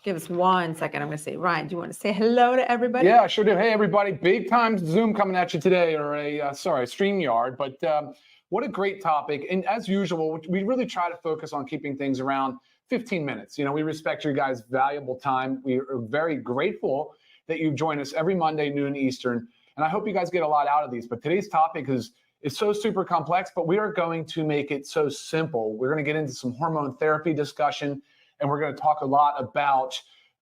give us 1 second. I'm going to say, Ryan, do you want to say hello to everybody? Yeah, I sure do. Hey, everybody. Big time Zoom coming at you today, or sorry, StreamYard. But what a great topic. And as usual, we really try to focus on keeping things around 15 minutes. You know, we respect your guys' valuable time. We are very grateful that you join us every Monday, noon Eastern. And I hope you guys get a lot out of these. But today's topic is so super complex, but we are going to make it so simple. We're going to get into some hormone therapy discussion, and we're going to talk a lot about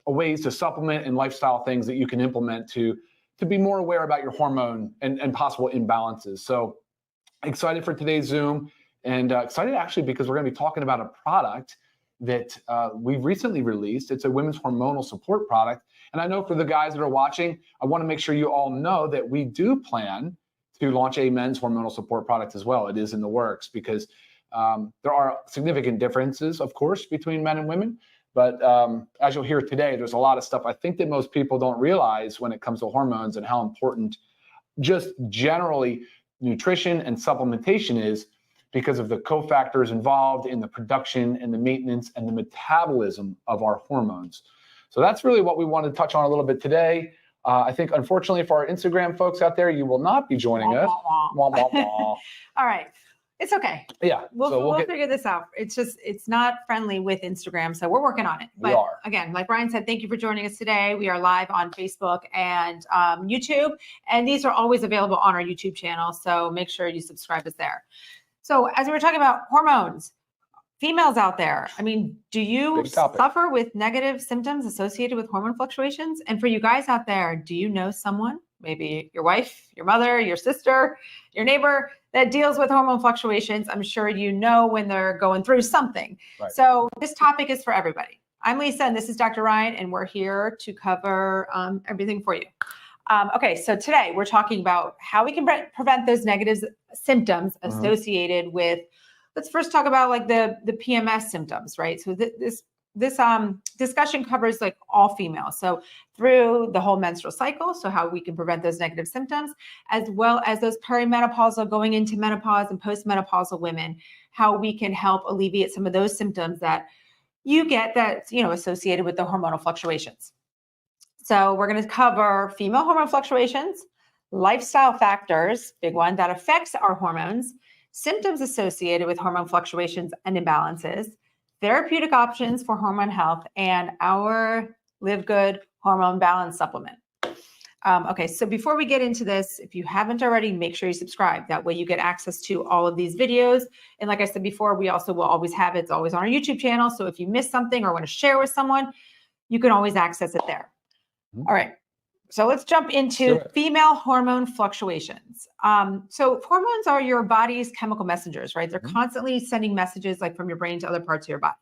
ways to supplement and lifestyle things that you can implement to be more aware about your hormone and possible imbalances. So excited for today's Zoom, and excited actually because we're going to be talking about a product that we've recently released. It's a women's hormonal support product. And I know for the guys that are watching, I want to make sure you all know that we do plan to launch a men's hormonal support product as well. It is in the works because there are significant differences, of course, between men and women. But as you'll hear today, there's a lot of stuff I think that most people don't realize when it comes to hormones and how important just generally nutrition and supplementation is, because of the cofactors involved in the production and the maintenance and the metabolism of our hormones. So that's really what we want to touch on a little bit today. I think, unfortunately, for our Instagram folks out there, you will not be joining us. All right. It's okay. Yeah. We'll figure this out. It's not friendly with Instagram, so we're working on it. But we are. Again, like Ryan said, thank you for joining us today. We are live on Facebook and YouTube, and these are always available on our YouTube channel, so make sure you subscribe us there. So as we were talking about hormones, females out there, I mean, do you suffer with negative symptoms associated with hormone fluctuations? And for you guys out there, do you know someone, maybe your wife, your mother, your sister, your neighbor, that deals with hormone fluctuations? I'm sure you know when they're going through something. Right. So this topic is for everybody. I'm Lisa, and this is Dr. Ryan, and we're here to cover everything for you. Okay, so today we're talking about how we can prevent those negative symptoms associated with, let's first talk about like the PMS symptoms, right? So this discussion covers like all females. So through the whole menstrual cycle, so how we can prevent those negative symptoms, as well as those perimenopausal, going into menopause and postmenopausal women, how we can help alleviate some of those symptoms that you get that's, associated with the hormonal fluctuations. So we're going to cover female hormone fluctuations, lifestyle factors, big one, that affects our hormones, symptoms associated with hormone fluctuations and imbalances, therapeutic options for hormone health, and our LIVEGOOD hormone balance supplement. Okay, so before we get into this, if you haven't already, make sure you subscribe. That way you get access to all of these videos. And like I said before, we also will always have it. It's always on our YouTube channel. So if you missed something or want to share with someone, you can always access it there. All right, so let's jump into female hormone fluctuations. So hormones are your body's chemical messengers, right? They're constantly sending messages like from your brain to other parts of your body.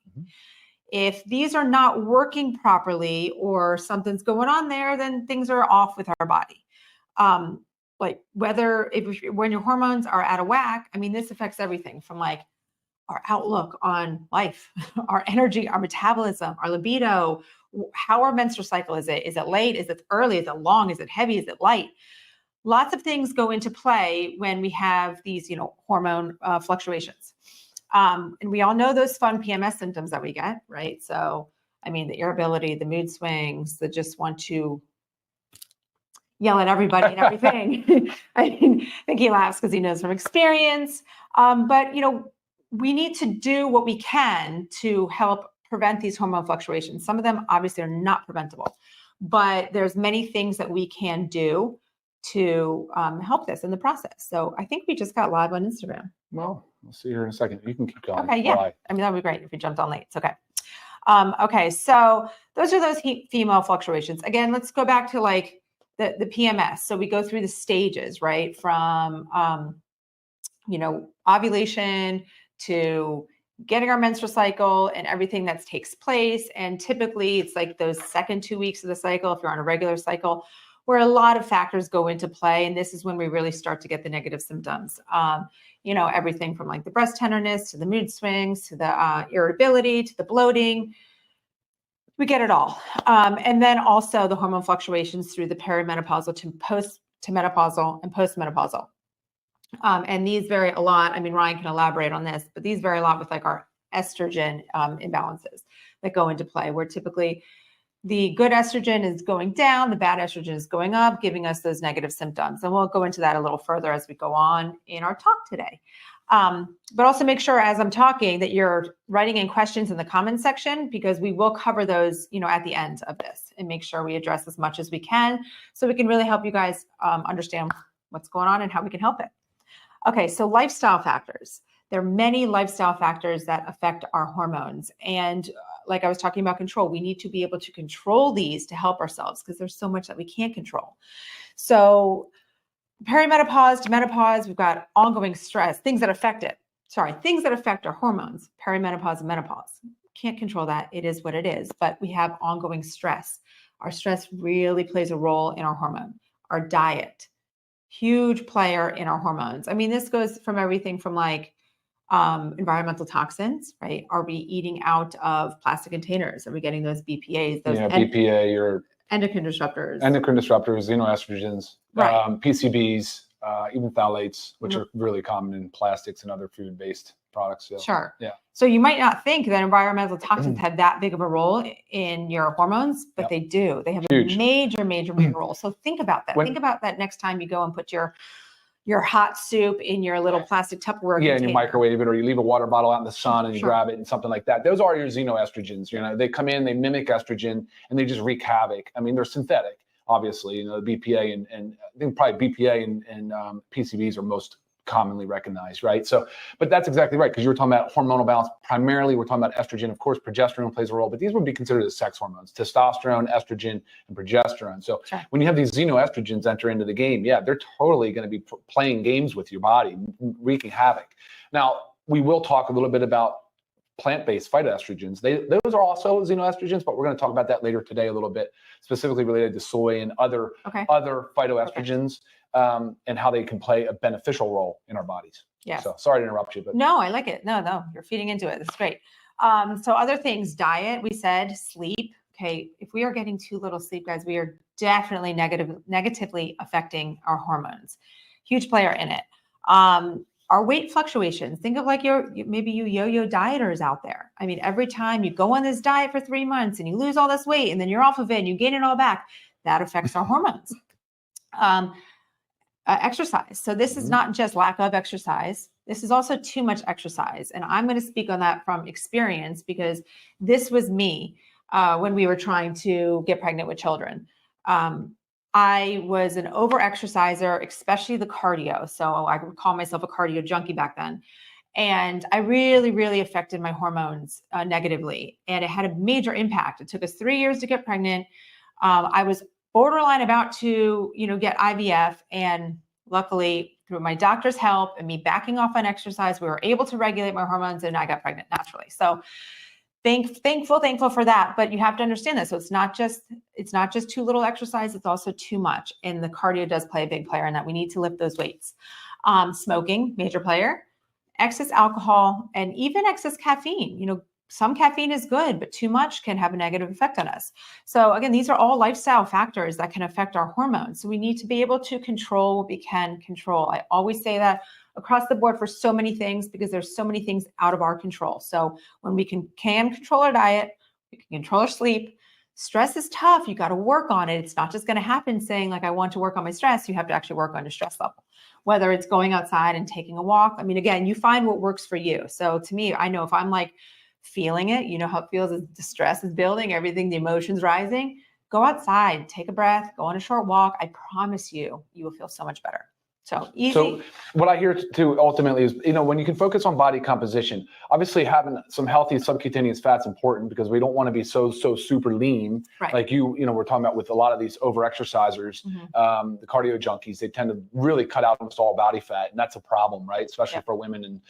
If these are not working properly or something's going on there, then things are off with our body. Like when your hormones are out of whack, I mean, this affects everything from like our outlook on life, our energy, our metabolism, our libido, how our menstrual cycle is it? Is it late? Is it early? Is it long? Is it heavy? Is it light? Lots of things go into play when we have these, hormone fluctuations. And we all know those fun PMS symptoms that we get, right? So, I mean, the irritability, the mood swings, the just want to yell at everybody and everything. I think he laughs because he knows from experience. But, we need to do what we can to help prevent these hormone fluctuations. Some of them obviously are not preventable, but there's many things that we can do to help this in the process. So I think we just got live on Instagram. Well, we'll see here in a second. You can keep going. Okay, yeah. I mean, that would be great if you jumped on late. It's okay. Okay, so those are those female fluctuations. Again, let's go back to like the PMS. So we go through the stages, right? From, ovulation to getting our menstrual cycle and everything that takes place. And typically it's like those second 2 weeks of the cycle, if you're on a regular cycle, where a lot of factors go into play. And this is when we really start to get the negative symptoms. Everything from like the breast tenderness to the mood swings, to the irritability, to the bloating. We get it all. And then also the hormone fluctuations through the perimenopausal to menopausal and postmenopausal. And these vary a lot. I mean, Ryan can elaborate on this, but these vary a lot with like our estrogen imbalances that go into play, where typically the good estrogen is going down, the bad estrogen is going up, giving us those negative symptoms. And we'll go into that a little further as we go on in our talk today. But also make sure as I'm talking that you're writing in questions in the comments section, because we will cover those, at the end of this, and make sure we address as much as we can so we can really help you guys understand what's going on and how we can help it. Okay, so lifestyle factors. There are many lifestyle factors that affect our hormones. And like I was talking about control, we need to be able to control these to help ourselves, because there's so much that we can't control. So perimenopause to menopause, we've got ongoing stress, things that affect our hormones, perimenopause and menopause. Can't control that. It is what it is, but we have ongoing stress. Our stress really plays a role in our hormone. Our diet, huge player in our hormones. I mean, this goes from everything from like environmental toxins, right? Are we eating out of plastic containers? Are we getting those BPAs? Those BPA or endocrine disruptors, xenoestrogens, right. PCBs, even phthalates, which are really common in plastics and other food-based products. So, sure. Yeah. So you might not think that environmental toxins have that big of a role in your hormones, but they do. They have a major role. So think about that. Think about that next time you go and put your hot soup in your little plastic Tupperware container. And you microwave it, or you leave a water bottle out in the sun and you grab it and something like that. Those are your xenoestrogens. They come in, they mimic estrogen, and they just wreak havoc. I mean, they're synthetic, obviously. The BPA and I think probably BPA and PCBs are most commonly recognized, right? So, but that's exactly right, because you were talking about hormonal balance. Primarily, we're talking about estrogen. Of course, progesterone plays a role, but these would be considered as sex hormones: testosterone, estrogen, and progesterone. So when you have these xenoestrogens enter into the game, they're totally going to be playing games with your body, wreaking havoc. Now, we will talk a little bit about plant-based phytoestrogens. Those are also xenoestrogens, but we're going to talk about that later today a little bit, specifically related to soy and other phytoestrogens. And how they can play a beneficial role in our bodies. Yes. So sorry to interrupt you, but no, I like it. No, you're feeding into it. That's great. So other things, diet, we said, sleep. Okay, if we are getting too little sleep, guys, we are definitely negatively affecting our hormones. Huge player in it. Our weight fluctuations. Think of like maybe you yo-yo dieters out there. I mean, every time you go on this diet for 3 months and you lose all this weight and then you're off of it and you gain it all back, that affects our hormones. Exercise. So this is not just lack of exercise. This is also too much exercise. And I'm going to speak on that from experience, because this was me when we were trying to get pregnant with children. I was an over-exerciser, especially the cardio. So I would call myself a cardio junkie back then. And I really affected my hormones negatively. And it had a major impact. It took us 3 years to get pregnant. I was borderline about to, get IVF. And luckily, through my doctor's help and me backing off on exercise, we were able to regulate my hormones and I got pregnant naturally. So thankful for that. But you have to understand this. So it's not just too little exercise. It's also too much. And the cardio does play a big player in that. We need to lift those weights. Smoking, major player, excess alcohol, and even excess caffeine. Some caffeine is good, but too much can have a negative effect on us. So again, these are all lifestyle factors that can affect our hormones. So we need to be able to control what we can control. I always say that across the board for so many things, because there's so many things out of our control. So when we can control our diet, we can control our sleep. Stress is tough. You got to work on it. It's not just going to happen saying like, I want to work on my stress. You have to actually work on your stress level, whether it's going outside and taking a walk. I mean, again, you find what works for you. So to me, I know if I'm like, feeling it, how it feels as the stress is building, everything, the emotions rising, go outside, take a breath, go on a short walk. I promise you will feel so much better. So easy. So what I hear too ultimately is, when you can focus on body composition, obviously having some healthy subcutaneous fat's important, because we don't want to be so super lean. Right. Like we're talking about with a lot of these over exercisers, the cardio junkies, they tend to really cut out almost all body fat. And that's a problem, right? Especially for women and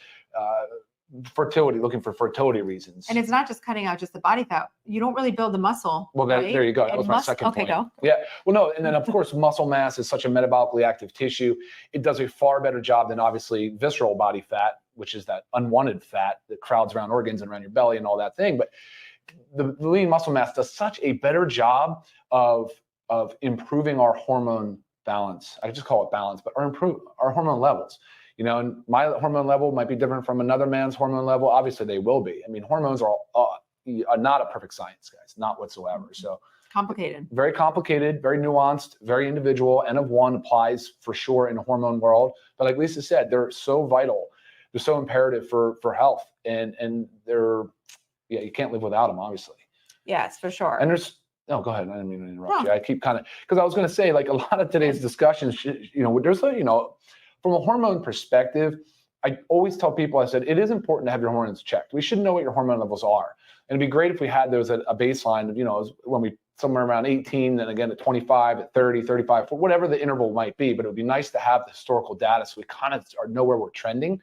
looking for fertility reasons. And it's not just cutting out just the body fat. You don't really build the muscle. Well, there you go. That was my second point. Go. Yeah. Well, no. And then of course, muscle mass is such a metabolically active tissue. It does a far better job than obviously visceral body fat, which is that unwanted fat that crowds around organs and around your belly and all that thing. But the lean muscle mass does such a better job of improving our hormone balance. I just call it balance, but improve our hormone levels. And my hormone level might be different from another man's hormone level. Obviously, they will be. I mean, hormones are not a perfect science, guys, not whatsoever. So Complicated. Very complicated, very nuanced, very individual. N of 1 applies for sure in the hormone world. But like Lisa said, they're so vital. They're so imperative for health. And they're, yeah, you can't live without them, obviously. Yes, for sure. And there's, no, go ahead. I didn't mean to interrupt you. I keep kind of, because I was going to say, like, a lot of today's discussions, there's a, from a hormone perspective, I always tell people, I said, it is important to have your hormones checked. We should know what your hormone levels are. And it'd be great if we had those at a baseline of, when we, somewhere around 18, and again at 25, at 30, 35, for whatever the interval might be. But it would be nice to have the historical data so we kind of know where we're trending.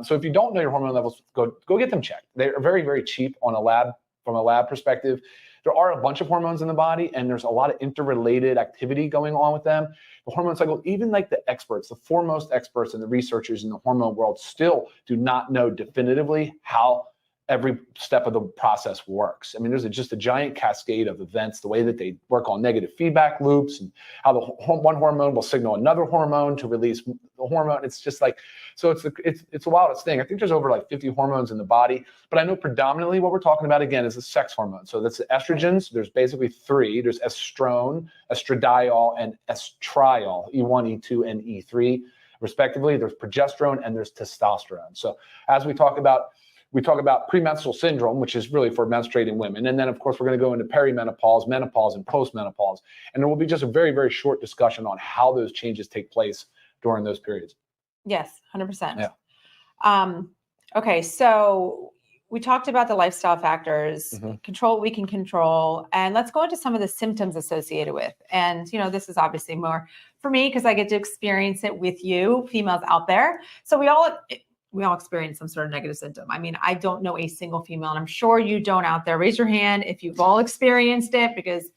So if you don't know your hormone levels, go get them checked. They're very, very cheap from a lab perspective. There are a bunch of hormones in the body, and there's a lot of interrelated activity going on with them. The hormone cycle, even like the experts, the foremost experts and the researchers in the hormone world still do not know definitively how every step of the process works. I mean, there's just a giant cascade of events, the way that they work on negative feedback loops, and how the one hormone will signal another hormone to release the hormone. It's just like, so it's the wildest thing. I think there's over like 50 hormones in the body, but I know predominantly what we're talking about, again, is the sex hormone. So that's the estrogens. There's basically 3. There's estrone, estradiol, and estriol, E1, E2, and E3, respectively. There's progesterone, and there's testosterone. So as we talk about premenstrual syndrome, which is really for menstruating women. And then, of course, we're going to go into perimenopause, menopause, and postmenopause. And there will be just a very, very short discussion on how those changes take place during those periods. Yes, 100%. Yeah. Okay, so we talked about the lifestyle factors, control what we can control, and let's go into some of the symptoms associated with. And, this is obviously more for me because I get to experience it with you, females out there. So we all experience some sort of negative symptom. I mean, I don't know a single female, and I'm sure you don't out there. Raise your hand if you've all experienced it, because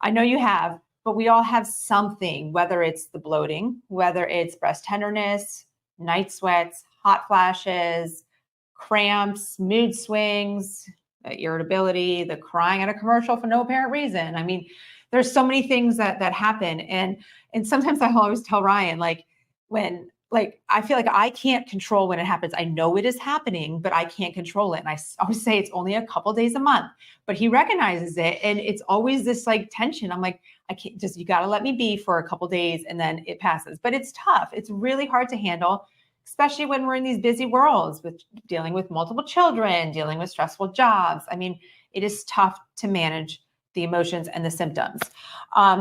I know you have, but we all have something, whether it's the bloating, whether it's breast tenderness, night sweats, hot flashes, cramps, mood swings, irritability, the crying at a commercial for no apparent reason. I mean, there's so many things that happen. And sometimes I always tell Ryan, I feel like I can't control when it happens. I know it is happening, but I can't control it. And I always say it's only a couple days a month, but he recognizes it. And it's always this tension. I'm like, I can't you got to let me be for a couple days and then it passes. But it's tough. It's really hard to handle, especially when we're in these busy worlds with dealing with multiple children, dealing with stressful jobs. I mean, it is tough to manage the emotions and the symptoms.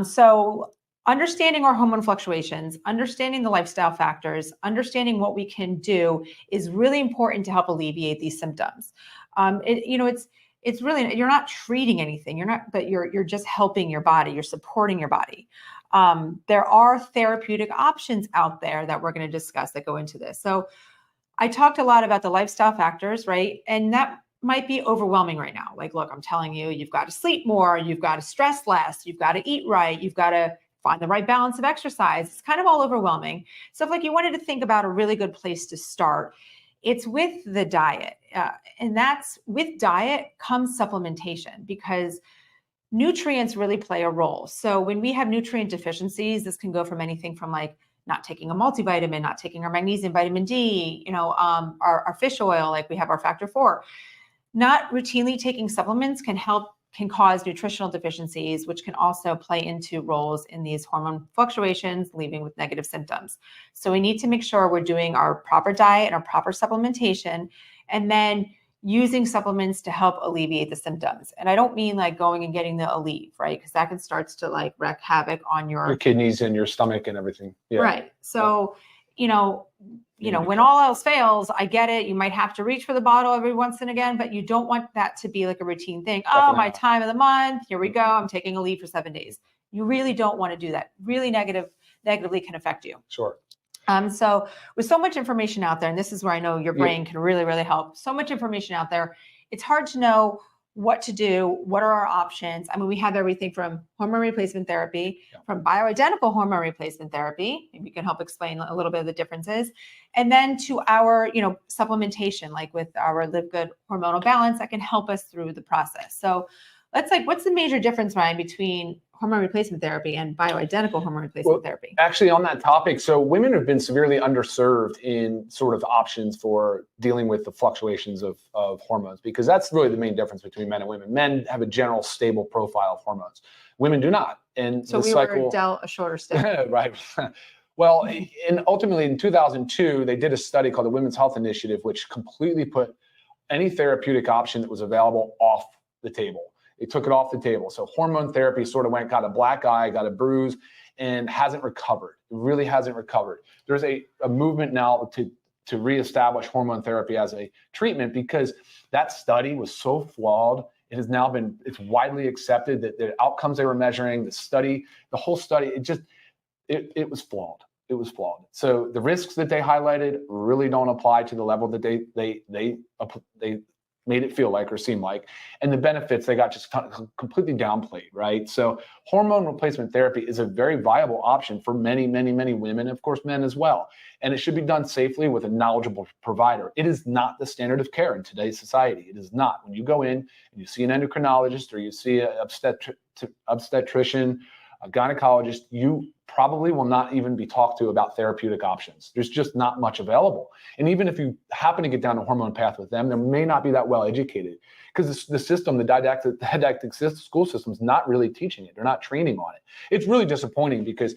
So understanding our hormone fluctuations, understanding the lifestyle factors, understanding what we can do is really important to help alleviate these symptoms. It's really, you're not treating anything. But you're just helping your body. You're supporting your body. There are therapeutic options out there that we're going to discuss that go into this. So I talked a lot about the lifestyle factors, right? And that might be overwhelming right now. Like, look, I'm telling you, you've got to sleep more. You've got to stress less. You've got to eat right. You've got to find the right balance of exercise. It's kind of all overwhelming. So if you wanted to think about a really good place to start, it's with the diet. And that's with diet comes supplementation, because nutrients really play a role. So when we have nutrient deficiencies, this can go from anything from not taking a multivitamin, not taking our magnesium, vitamin D, our fish oil, we have our factor 4. Not routinely taking supplements can cause nutritional deficiencies, which can also play into roles in these hormone fluctuations, leaving with negative symptoms. So we need to make sure we're doing our proper diet and our proper supplementation, and then using supplements to help alleviate the symptoms. And I don't mean going and getting the Aleve, right? Because that can start to wreak havoc on your kidneys and your stomach and everything. Yeah. Right. So, when all else fails, I get it. You might have to reach for the bottle every once and again, but you don't want that to be a routine thing. Oh, my time of the month. Here we go. I'm taking Aleve for 7 days. You really don't want to do that. Really negatively can affect you. Sure. So with so much information out there, and this is where I know your brain can really, really help. So much information out there. It's hard to know what to do. What are our options? I mean, we have everything from hormone replacement therapy, from bioidentical hormone replacement therapy. Maybe you can help explain a little bit of the differences. And then to our, supplementation, with our LIVEGOOD hormonal balance that can help us through the process. So let's what's the major difference, Ryan, between hormone replacement therapy and bioidentical hormone replacement therapy? Actually, on that topic, so women have been severely underserved in sort of options for dealing with the fluctuations of hormones, because that's really the main difference between men and women. Men have a general stable profile of hormones. Women do not. And so were dealt a shorter stick. Right. Well, ultimately in 2002, they did a study called the Women's Health Initiative, which completely put any therapeutic option that was available off the table. They took it off the table. So hormone therapy sort of got a black eye, got a bruise, and hasn't recovered. It really hasn't recovered. There's a movement now to reestablish hormone therapy as a treatment, because that study was so flawed. It has now been, it's widely accepted that the outcomes they were measuring, the whole study, it was flawed. It was flawed. So the risks that they highlighted really don't apply to the level that they made it feel like or seem like, and the benefits they got just completely downplayed, right? So hormone replacement therapy is a very viable option for many, many, many women, of course, men as well. And it should be done safely with a knowledgeable provider. It is not the standard of care in today's society. It is not. When you go in and you see an endocrinologist or you see an obstetrician, a gynecologist, you probably will not even be talked to about therapeutic options. There's just not much available. And even if you happen to get down a hormone path with them, they may not be that well educated, because the system, the didactic school system is not really teaching it. They're not training on it. It's really disappointing, because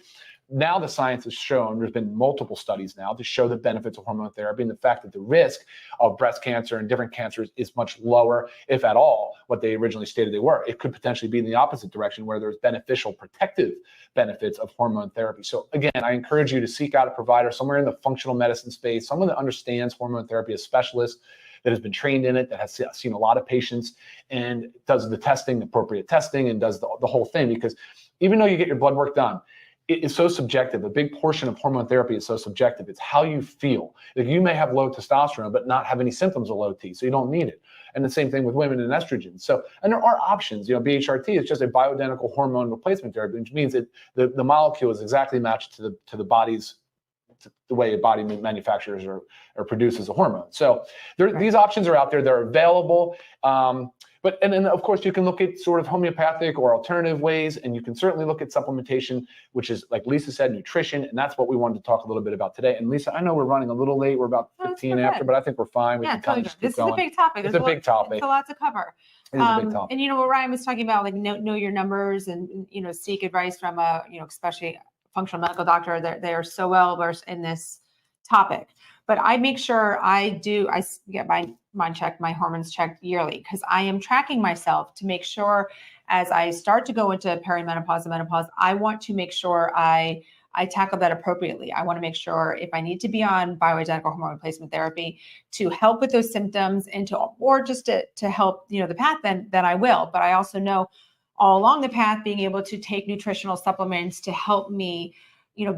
now the science has shown, there's been multiple studies now to show the benefits of hormone therapy and the fact that the risk of breast cancer and different cancers is much lower, if at all, what they originally stated they were. It could potentially be in the opposite direction, where there's beneficial protective benefits of hormone therapy. So again, I encourage you to seek out a provider somewhere in the functional medicine space, someone that understands hormone therapy, a specialist that has been trained in it, that has seen a lot of patients and does the testing, the appropriate testing, and does the whole thing. Because even though you get your blood work done, it is so subjective. A big portion of hormone therapy is so subjective. It's how you feel. Like, you may have low testosterone, but not have any symptoms of low T, so you don't need it. And the same thing with women and estrogen. So, and there are options. BHRT is just a bioidentical hormone replacement therapy, which means that the molecule is exactly matched to the body's, the way a body manufactures or produces a hormone. So these options are out there. They're available. And then, of course, you can look at sort of homeopathic or alternative ways, and you can certainly look at supplementation, which is, like Lisa said, nutrition, and that's what we wanted to talk a little bit about today. And Lisa, I know we're running a little late. We're about 15 after, but I think we're fine. We can kind of just keep going. This is a big topic. It's a big topic. It's a lot to cover. It is a big topic. And what Ryan was talking about, like know your numbers, and seek advice from a especially a functional medical doctor. They are so well versed in this topic. But I make sure I get my hormones checked yearly, because I am tracking myself to make sure, as I start to go into perimenopause and menopause, I want to make sure I tackle that appropriately. I want to make sure if I need to be on bioidentical hormone replacement therapy to help with those symptoms or just to help, the path, then I will. But I also know all along the path, being able to take nutritional supplements to help me,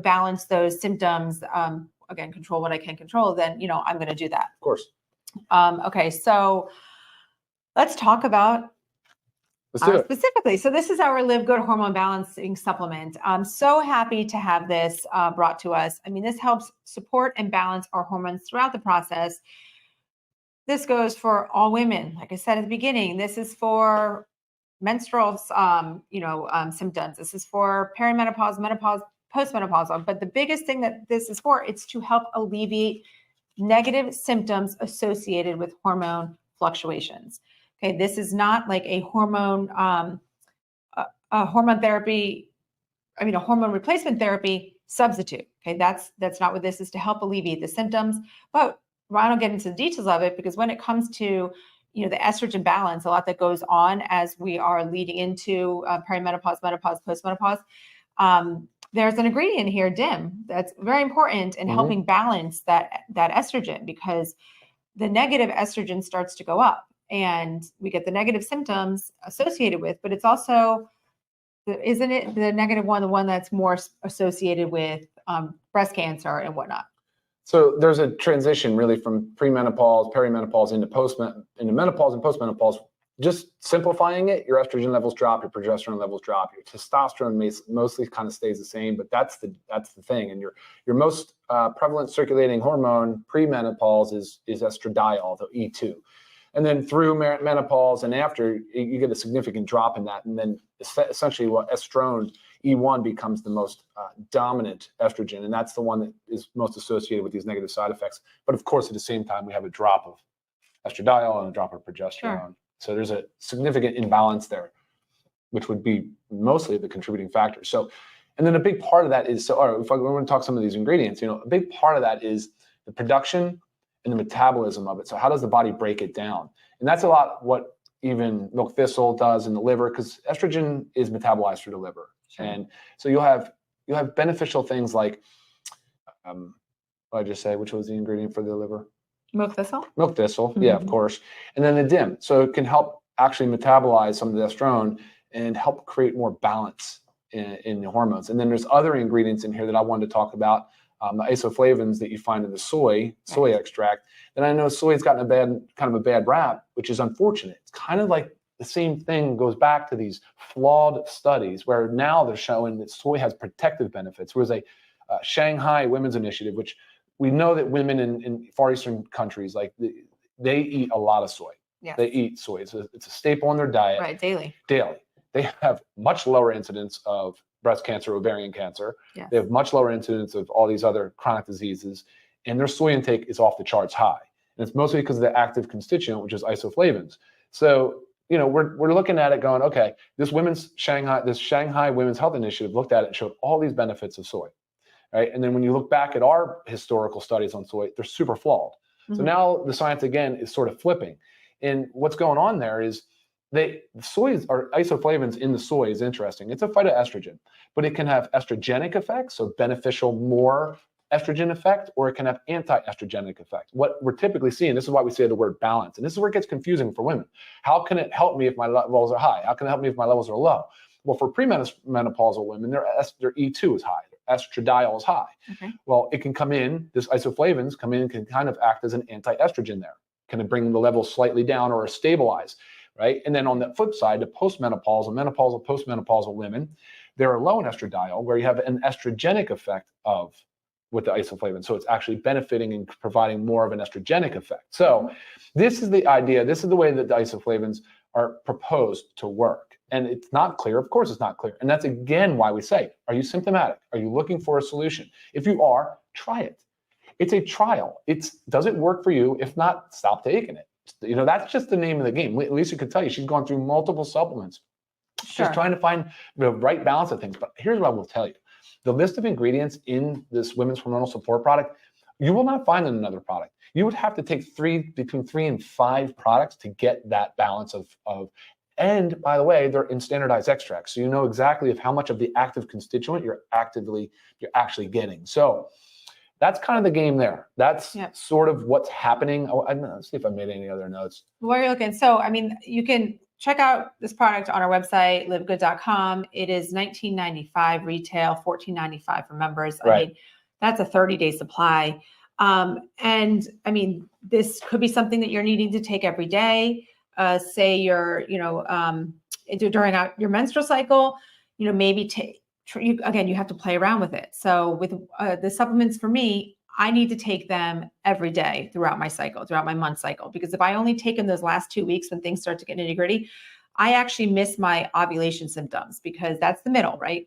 balance those symptoms, again, control what I can control, then, I'm going to do that. Of course. Okay. So let's talk about specifically. So this is our Live Good hormone balancing supplement. I'm so happy to have this brought to us. I mean, this helps support and balance our hormones throughout the process. This goes for all women. Like I said at the beginning, this is for menstrual, symptoms. This is for perimenopause, menopause, postmenopausal. But the biggest thing that this is for, it's to help alleviate negative symptoms associated with hormone fluctuations. Okay, this is not like a hormone therapy. I mean, a hormone replacement therapy substitute. Okay, that's not what this is, to help alleviate the symptoms. But I don't get into the details of it, because when it comes to the estrogen balance, a lot that goes on as we are leading into perimenopause, menopause, postmenopause. There's an ingredient here, DIM, that's very important in helping balance that estrogen, because the negative estrogen starts to go up and we get the negative symptoms associated with, but it's also, isn't it the negative one, the one that's more associated with breast cancer and whatnot? So there's a transition really from premenopause, perimenopause into menopause and postmenopause. Just simplifying it, your estrogen levels drop, your progesterone levels drop, your testosterone mostly kind of stays the same, but that's the thing. And your most prevalent circulating hormone pre-menopause is estradiol, the E2. And then through menopause and after, you get a significant drop in that. And then essentially what estrone, E1, becomes the most dominant estrogen. And that's the one that is most associated with these negative side effects. But of course, at the same time, we have a drop of estradiol and a drop of progesterone. Sure. So there's a significant imbalance there, which would be mostly the contributing factor. So, and then a big part of that is, so all right, if I want to talk some of these ingredients, a big part of that is the production and the metabolism of it. So how does the body break it down? And that's a lot what even milk thistle does in the liver, because estrogen is metabolized through the liver. Sure. And so you'll have beneficial things like, what did I just say, which was the ingredient for the liver? Milk thistle? Milk thistle, yeah, of course. And then the DIM. So it can help actually metabolize some of the estrone and help create more balance in the hormones. And then there's other ingredients in here that I wanted to talk about, the isoflavones that you find in the soy extract. And I know soy's gotten kind of a bad rap, which is unfortunate. It's kind of like the same thing goes back to these flawed studies where now they're showing that soy has protective benefits. There was a Shanghai Women's Initiative, which we know that women in Far Eastern countries, like they eat a lot of soy. Yes. They eat soy. It's a staple in their diet. Right, daily. They have much lower incidence of breast cancer, ovarian cancer. Yes. They have much lower incidence of all these other chronic diseases, and their soy intake is off the charts high. And it's mostly because of the active constituent, which is isoflavones. So, we're looking at it going, okay, this Shanghai Women's Health Initiative looked at it and showed all these benefits of soy, right? And then when you look back at our historical studies on soy, they're super flawed. So now the science again is sort of flipping. And what's going on there is soy or isoflavones in the soy is interesting. It's a phytoestrogen, but it can have estrogenic effects, so beneficial more estrogen effect, or it can have anti-estrogenic effect. What we're typically seeing, this is why we say the word balance, and this is where it gets confusing for women. How can it help me if my levels are high? How can it help me if my levels are low? Well, for premenopausal women, their E2 is high, their estradiol is high. Okay. Well, it can come in, this isoflavones come in and can kind of act as an anti-estrogen there. Can it bring the levels slightly down or stabilize? Right? And then on the flip side, the postmenopausal, menopausal, postmenopausal women, they're low in estradiol, where you have an estrogenic effect with the isoflavone. So it's actually benefiting and providing more of an estrogenic effect. So this is the idea. This is the way that the isoflavones are proposed to work. And it's not clear. Of course, it's not clear. And that's again why we say, are you symptomatic? Are you looking for a solution? If you are, try it. It's a trial. Does it work for you? If not, stop taking it. That's just the name of the game. Lisa could tell you she's gone through multiple supplements. Sure. Just trying to find the right balance of things. But here's what I will tell you. The list of ingredients in this women's hormonal support product, you will not find in another product. You would have to take between 3 and 5 products to get that balance of. And by the way, they're in standardized extracts. So you know exactly how much of the active constituent you're actually getting. So that's kind of the game there. That's sort of what's happening. Let's see if I made any other notes. While you're looking, so you can check out this product on our website, livegood.com. It is $19.95 retail, $14.95 for members. Right. I mean, that's a 30-day supply. And I mean, this could be something that you're needing to take every day. Say you're, during your menstrual cycle, maybe you have to play around with it. So with the supplements for me, I need to take them every day throughout my cycle, throughout my month cycle, because if I only take them those last 2 weeks when things start to get nitty gritty, I actually miss my ovulation symptoms because that's the middle, right?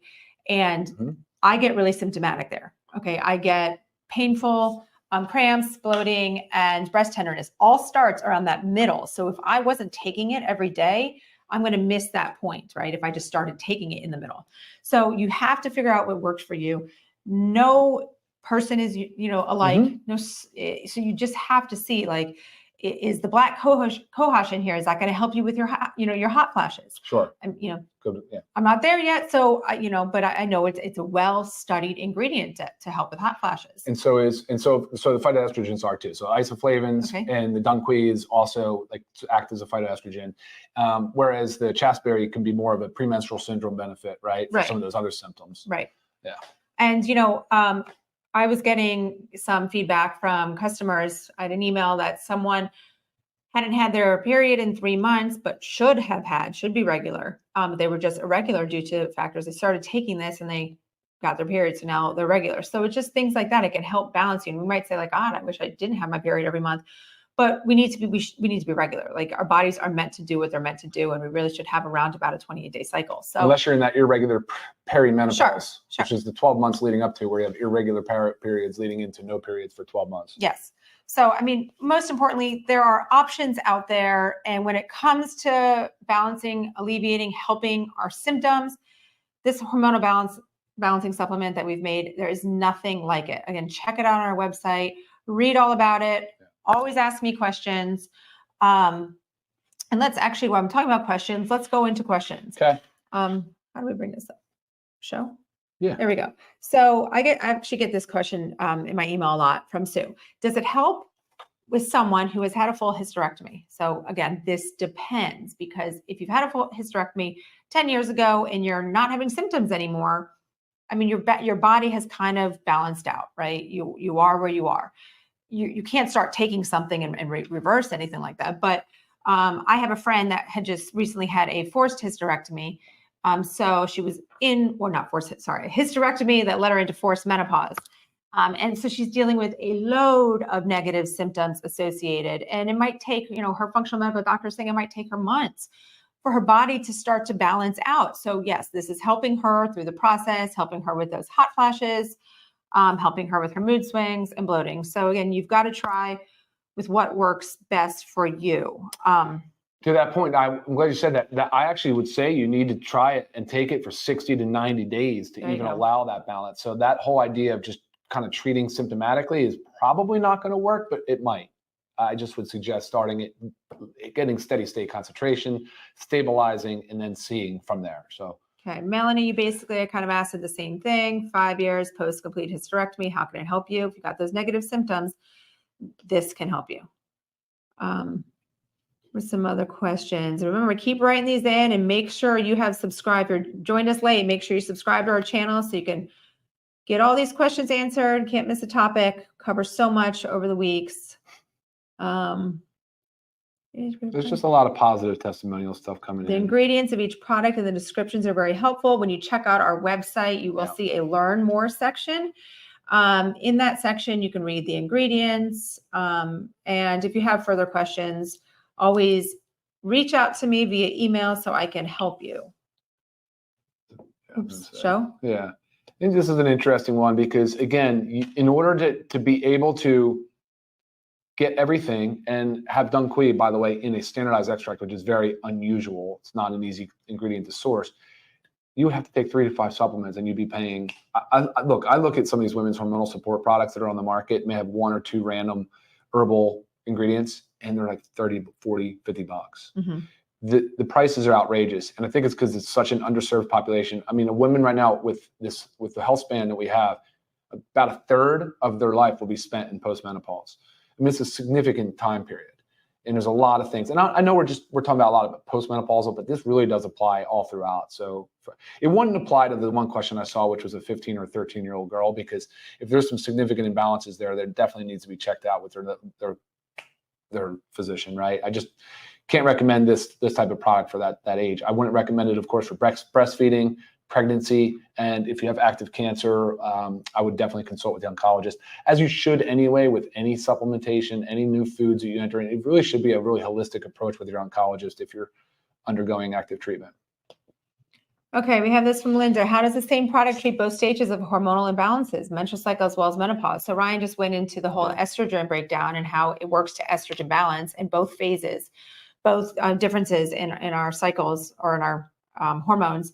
And I get really symptomatic there. Okay. I get painful cramps, bloating, and breast tenderness all starts around that middle. So if I wasn't taking it every day, I'm going to miss that point, right? If I just started taking it in the middle. So you have to figure out what works for you. No person is, alike. No, so you just have to see, like, is the black cohosh in here? Is that going to help you with your hot flashes? Sure. And Good. Yeah. I'm not there yet, so but I know it's a well-studied ingredient to help with hot flashes. And so the phytoestrogens are too. So isoflavones and the dunquis also act as a phytoestrogen, whereas the chasteberry can be more of a premenstrual syndrome benefit, right? For some of those other symptoms. Right. Yeah. And I was getting some feedback from customers. I had an email that someone hadn't had their period in 3 months, but should be regular. They were just irregular due to factors. They started taking this and they got their period, so now they're regular. So it's just things like that. It can help balance you. And we might say, like, God, I wish I didn't have my period every month. but we need to be regular. Like our bodies are meant to do what they're meant to do, and we really should have around about a 28-day cycle. So unless you're in that irregular perimenopause, Sure. which is the 12 months leading up to where you have irregular periods leading into no periods for 12 months. Yes. So, I mean, most importantly, there are options out there. And when it comes to balancing, alleviating, helping our symptoms, this hormonal balancing supplement that we've made, there is nothing like it. Again, check it out on our website, read all about it. Always ask me questions. And let's actually, while I'm talking about questions, let's go into questions. Okay. How do we bring this up? Show? Yeah. There we go. So I actually get this question in my email a lot from Sue. Does it help with someone who has had a full hysterectomy? So again, this depends, because if you've had a full hysterectomy 10 years ago and you're not having symptoms anymore, I mean, your body has kind of balanced out, right? You are where you are. You can't start taking something and reverse anything like that. But I have a friend that had just recently had a forced hysterectomy. So she was a hysterectomy that led her into forced menopause. And so she's dealing with a load of negative symptoms associated. And it might take, her functional medical doctor saying it might take her months for her body to start to balance out. So yes, this is helping her through the process, helping her with those hot flashes, helping her with her mood swings and bloating. So again, you've got to try with what works best for you. To that point, I'm glad you said that. I actually would say you need to try it and take it for 60 to 90 days to even allow that balance. So that whole idea of just kind of treating symptomatically is probably not going to work, but it might. I just would suggest starting it, getting steady state concentration, stabilizing, and then seeing from there. So. Okay, Melanie, you basically, I kind of asked the same thing. 5 years post-complete hysterectomy, how can it help you? If you got those negative symptoms, this can help you. With some other questions. Remember, keep writing these in and make sure you have subscribed or joined us late. Make sure you subscribe to our channel so you can get all these questions answered. Can't miss a topic. Cover so much over the weeks. There's just a lot of positive testimonial stuff coming in. The ingredients of each product and the descriptions are very helpful. When you check out our website, you will see a learn more section. In that section, you can read the ingredients. And if you have further questions, always reach out to me via email so I can help you. Oops, show? Yeah. I think this is an interesting one because, again, in order to be able to get everything and have Dunqui, by the way, in a standardized extract, which is very unusual. It's not an easy ingredient to source. You would have to take 3 to 5 supplements and you'd be paying. I look at some of these women's hormonal support products that are on the market, may have 1 or 2 random herbal ingredients, and they're like 30, 40, $50. Mm-hmm. The prices are outrageous. And I think it's because it's such an underserved population. I mean, a woman right now with the health span that we have, about a third of their life will be spent in postmenopause. I mean, it's a significant time period, and there's a lot of things. And I know we're talking about a lot about postmenopausal, but this really does apply all throughout. So it wouldn't apply to the one question I saw, which was a 15 or 13-year-old girl, because if there's some significant imbalances there definitely needs to be checked out with their physician, right? I just can't recommend this type of product for that age. I wouldn't recommend it, of course, for breastfeeding, pregnancy, and if you have active cancer, I would definitely consult with the oncologist, as you should anyway with any supplementation, any new foods that you enter in. It really should be a really holistic approach with your oncologist if you're undergoing active treatment. Okay, we have this from Linda. How does the same product treat both stages of hormonal imbalances, menstrual cycle as well as menopause? So Ryan just went into the whole estrogen breakdown and how it works to estrogen balance in both phases, both differences in our cycles or in our hormones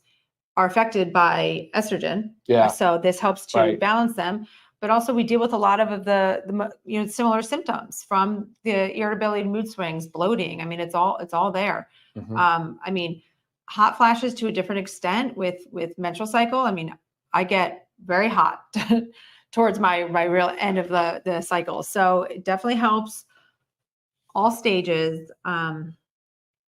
are affected by estrogen. Yeah. So this helps to balance them. But also we deal with a lot of the similar symptoms, from the irritability, mood swings, bloating. I mean, it's all there. Mm-hmm. I mean, hot flashes to a different extent with menstrual cycle. I mean, I get very hot towards my real end of the cycle. So it definitely helps all stages. Well,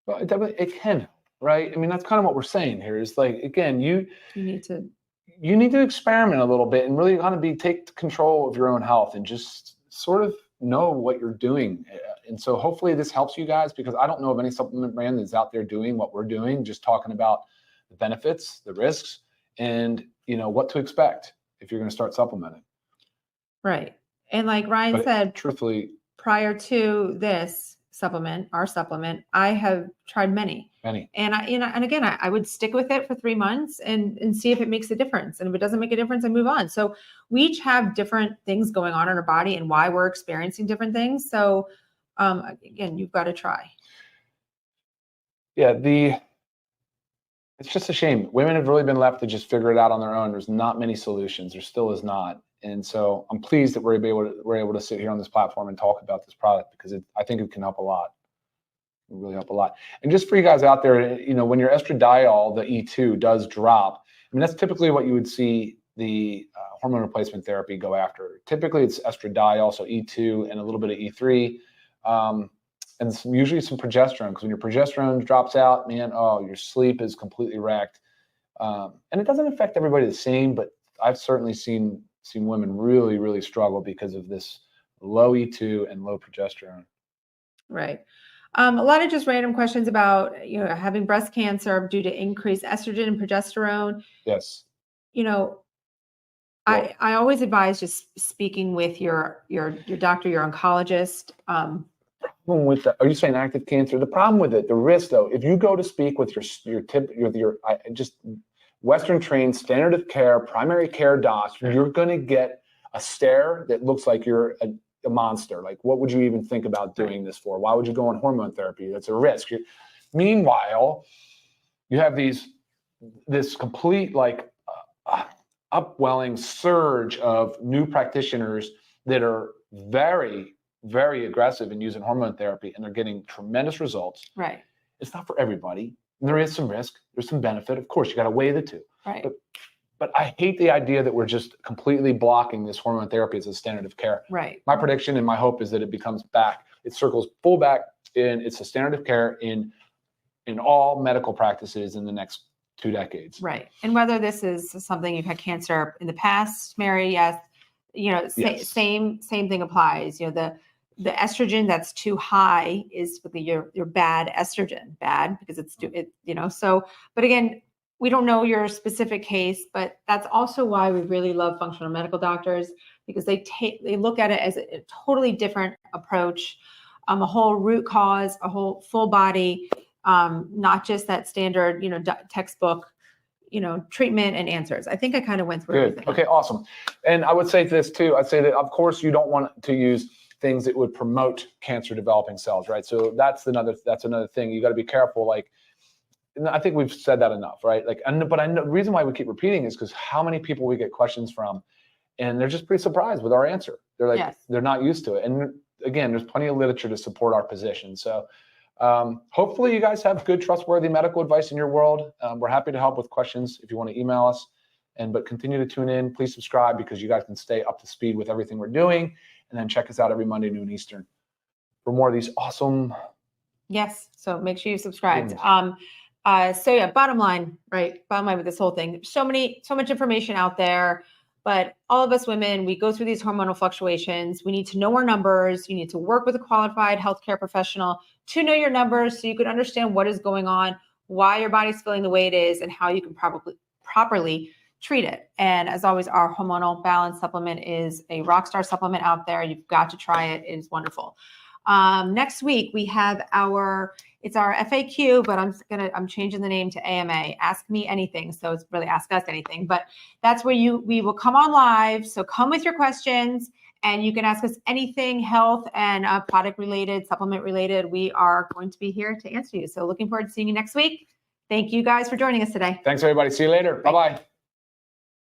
it can. Right. I mean, that's kind of what we're saying here is, like, again, you need to experiment a little bit and really kind of take control of your own health and just sort of know what you're doing. And so hopefully this helps you guys, because I don't know of any supplement brand that's out there doing what we're doing, just talking about the benefits, the risks, and what to expect if you're going to start supplementing. Right. And like Ryan said, truthfully, prior to this supplement, our supplement, I have tried many. And I would stick with it for 3 months and see if it makes a difference. And if it doesn't make a difference, I move on. So we each have different things going on in our body and why we're experiencing different things. So again, you've got to try. Yeah, it's just a shame. Women have really been left to just figure it out on their own. There's not many solutions. There still is not. And so I'm pleased that we're able to sit here on this platform and talk about this product, because I think it can help a lot. It really help a lot. And just for you guys out there, when your estradiol, the E2, does drop, I mean, that's typically what you would see the hormone replacement therapy go after. Typically, it's estradiol, so E2 and a little bit of E3. And usually some progesterone, because when your progesterone drops out, man, your sleep is completely wrecked. And it doesn't affect everybody the same, but I've certainly seen women really, really struggle because of this low E2 and low progesterone. Right. A lot of just random questions about, having breast cancer due to increased estrogen and progesterone. Yes. I always advise just speaking with your doctor, your oncologist. With are you saying active cancer? The problem with it, the risk though, if you go to speak with your just Western trained standard of care primary care docs, you're going to get a stare that looks like you're a monster. Like, what would you even think about doing this for? Why would you go on hormone therapy? That's a risk. Meanwhile, you have this complete upwelling surge of new practitioners that are very, very aggressive in using hormone therapy, and they're getting tremendous results. Right. It's not for everybody. There is some risk. There's some benefit. Of course, you got to weigh the two. Right. But I hate the idea that we're just completely blocking this hormone therapy as a standard of care. Right. My prediction and my hope is that it becomes back. It circles full back, and it's a standard of care in all medical practices in the next 2 decades. Right. And whether this is something you've had cancer in the past, Mary, yes, Yes. same thing applies. The estrogen that's too high is your bad estrogen, bad because it's so, but again, we don't know your specific case, but that's also why we really love functional medical doctors, because they look at it as a totally different approach, a whole root cause, a whole full body, not just that standard, textbook, treatment and answers. I think I kind of went through everything. Okay, awesome. And I would say this too. I'd say that, of course, you don't want to use things that would promote cancer developing cells, right? So that's another thing. You got to be careful. I think we've said that enough, right? But I know the reason why we keep repeating is because how many people we get questions from, and they're just pretty surprised with our answer. They're like, yes. They're not used to it. And again, there's plenty of literature to support our position. So hopefully you guys have good, trustworthy medical advice in your world. We're happy to help with questions if you want to email us. But continue to tune in. Please subscribe, because you guys can stay up to speed with everything we're doing. And then check us out every Monday, noon Eastern, for more of these awesome. Yes. So make sure you subscribe. Bottom line with this whole thing. So much information out there, but all of us women, we go through these hormonal fluctuations. We need to know our numbers. You need to work with a qualified healthcare professional to know your numbers, so you can understand what is going on, why your body's feeling the way it is, and how you can properly treat it. And as always, our hormonal balance supplement is a rock star supplement out there. You've got to try it. It is wonderful. Next week we have our FAQ, but I'm changing the name to AMA, Ask Me Anything. So it's really Ask Us Anything, but that's where we will come on live. So come with your questions, and you can ask us anything health and product related, supplement related. We are going to be here to answer you. So looking forward to seeing you next week. Thank you guys for joining us today. Thanks everybody. See you later. Bye-bye.